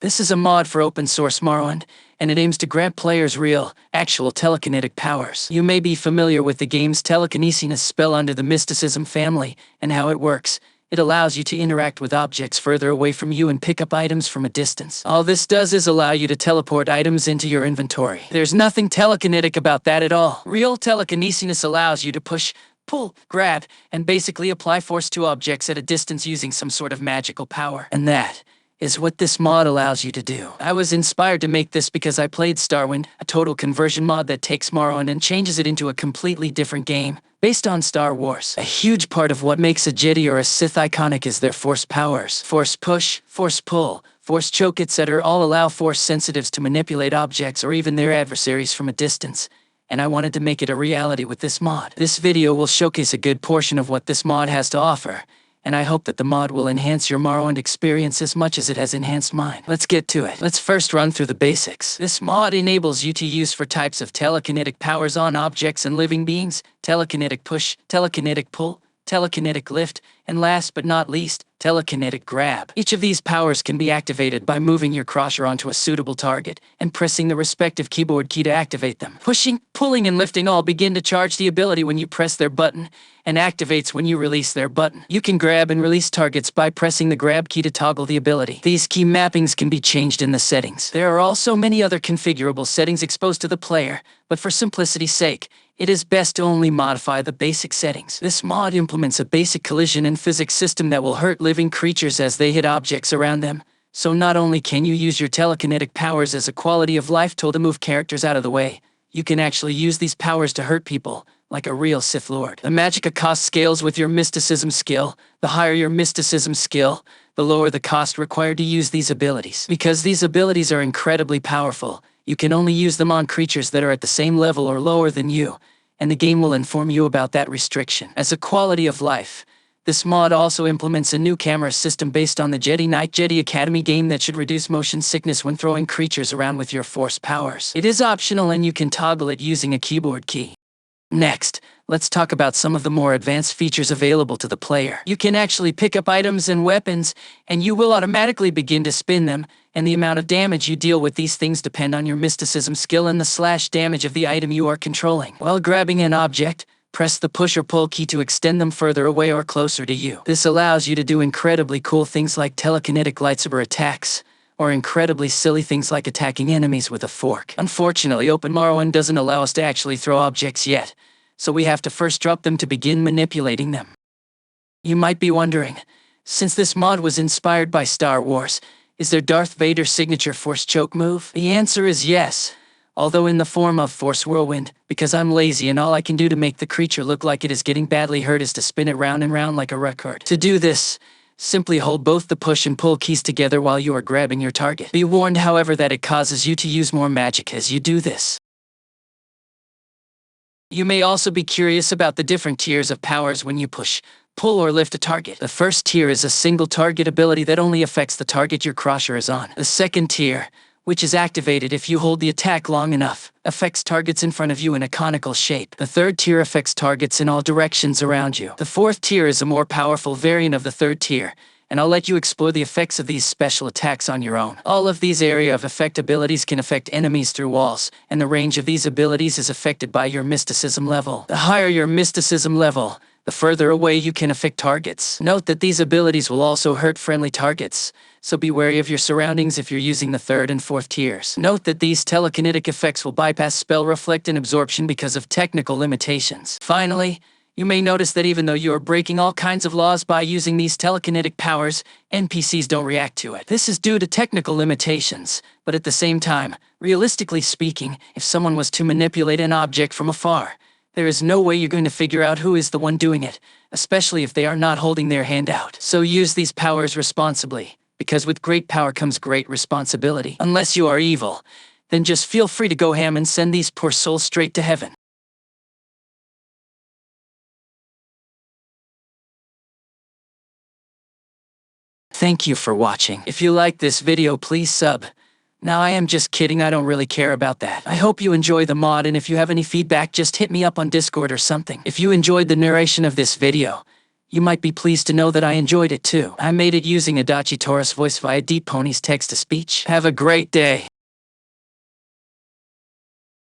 This is a mod for open source Morrowind, and it aims to grant players real, actual telekinetic powers. You may be familiar with the game's Telekinesis spell under the Mysticism family, and how it works. It allows you to interact with objects further away from you and pick up items from a distance. All this does is allow you to teleport items into your inventory. There's nothing telekinetic about that at all. Real telekinesis allows you to push, pull, grab, and basically apply force to objects at a distance using some sort of magical power. And that is what this mod allows you to do. I was inspired to make this because I played Starwind, a total conversion mod that takes Morrowind and changes it into a completely different game, based on Star Wars. A huge part of what makes a Jedi or a Sith iconic is their force powers. Force push, force pull, force choke, etc. all allow force sensitives to manipulate objects or even their adversaries from a distance. And I wanted to make it a reality with this mod. This video will showcase a good portion of what this mod has to offer, and I hope that the mod will enhance your Morrowind experience as much as it has enhanced mine. Let's get to it. Let's first run through the basics. This mod enables you to use for types of telekinetic powers on objects and living beings: telekinetic push, telekinetic pull, telekinetic lift, and last but not least, telekinetic grab. Each of these powers can be activated by moving your crusher onto a suitable target and pressing the respective keyboard key to activate them. Pushing, pulling, and lifting all begin to charge the ability when you press their button, and activates when you release their button. You can grab and release targets by pressing the grab key to toggle the ability. These key mappings can be changed in the settings. There are also many other configurable settings exposed to the player, but for simplicity's sake, it is best to only modify the basic settings. This mod implements a basic collision and physics system that will hurt living creatures as they hit objects around them. So not only can you use your telekinetic powers as a quality of life tool to move characters out of the way, you can actually use these powers to hurt people, like a real Sith Lord. The magicka cost scales with your mysticism skill. The higher your mysticism skill, the lower the cost required to use these abilities. Because these abilities are incredibly powerful, you can only use them on creatures that are at the same level or lower than you, and the game will inform you about that restriction. As a quality of life, this mod also implements a new camera system based on the Jedi Knight Jedi Academy game that should reduce motion sickness when throwing creatures around with your force powers. It is optional and you can toggle it using a keyboard key. Next, let's talk about some of the more advanced features available to the player. You can actually pick up items and weapons, and you will automatically begin to spin them, and the amount of damage you deal with these things depend on your mysticism skill and the slash damage of the item you are controlling. While grabbing an object, press the push or pull key to extend them further away or closer to you. This allows you to do incredibly cool things like telekinetic lightsaber attacks, or incredibly silly things like attacking enemies with a fork. Unfortunately, Morrowind doesn't allow us to actually throw objects yet, so we have to first drop them to begin manipulating them. You might be wondering, since this mod was inspired by Star Wars, is there Darth Vader's signature force choke move? The answer is yes, although in the form of force whirlwind, because I'm lazy and all I can do to make the creature look like it is getting badly hurt is to spin it round and round like a record. To do this, simply hold both the push and pull keys together while you are grabbing your target. Be warned, however, that it causes you to use more magic as you do this. You may also be curious about the different tiers of powers when you push, pull, or lift a target. The first tier is a single target ability that only affects the target your crusher is on. The second tier, which is activated if you hold the attack long enough, affects targets in front of you in a conical shape. The third tier affects targets in all directions around you. The fourth tier is a more powerful variant of the third tier, and I'll let you explore the effects of these special attacks on your own. All of these area of effect abilities can affect enemies through walls, and the range of these abilities is affected by your mysticism level. The higher your mysticism level, the further away you can affect targets. Note that these abilities will also hurt friendly targets, so be wary of your surroundings if you're using the third and fourth tiers. Note that these telekinetic effects will bypass spell reflect and absorption because of technical limitations. Finally, you may notice that even though you are breaking all kinds of laws by using these telekinetic powers, NPCs don't react to it. This is due to technical limitations, but at the same time, realistically speaking, if someone was to manipulate an object from afar, there is no way you're going to figure out who is the one doing it, especially if they are not holding their hand out. So use these powers responsibly, because with great power comes great responsibility. Unless you are evil, then just feel free to go ham and send these poor souls straight to heaven. Thank you for watching. If you like this video, please sub. Now I am just kidding, I don't really care about that. I hope you enjoy the mod, and if you have any feedback, just hit me up on Discord or something. If you enjoyed the narration of this video, You might be pleased to know that I enjoyed it too. I made it using Adachi Taurus voice via DeepPony's text-to-speech. Have a great day.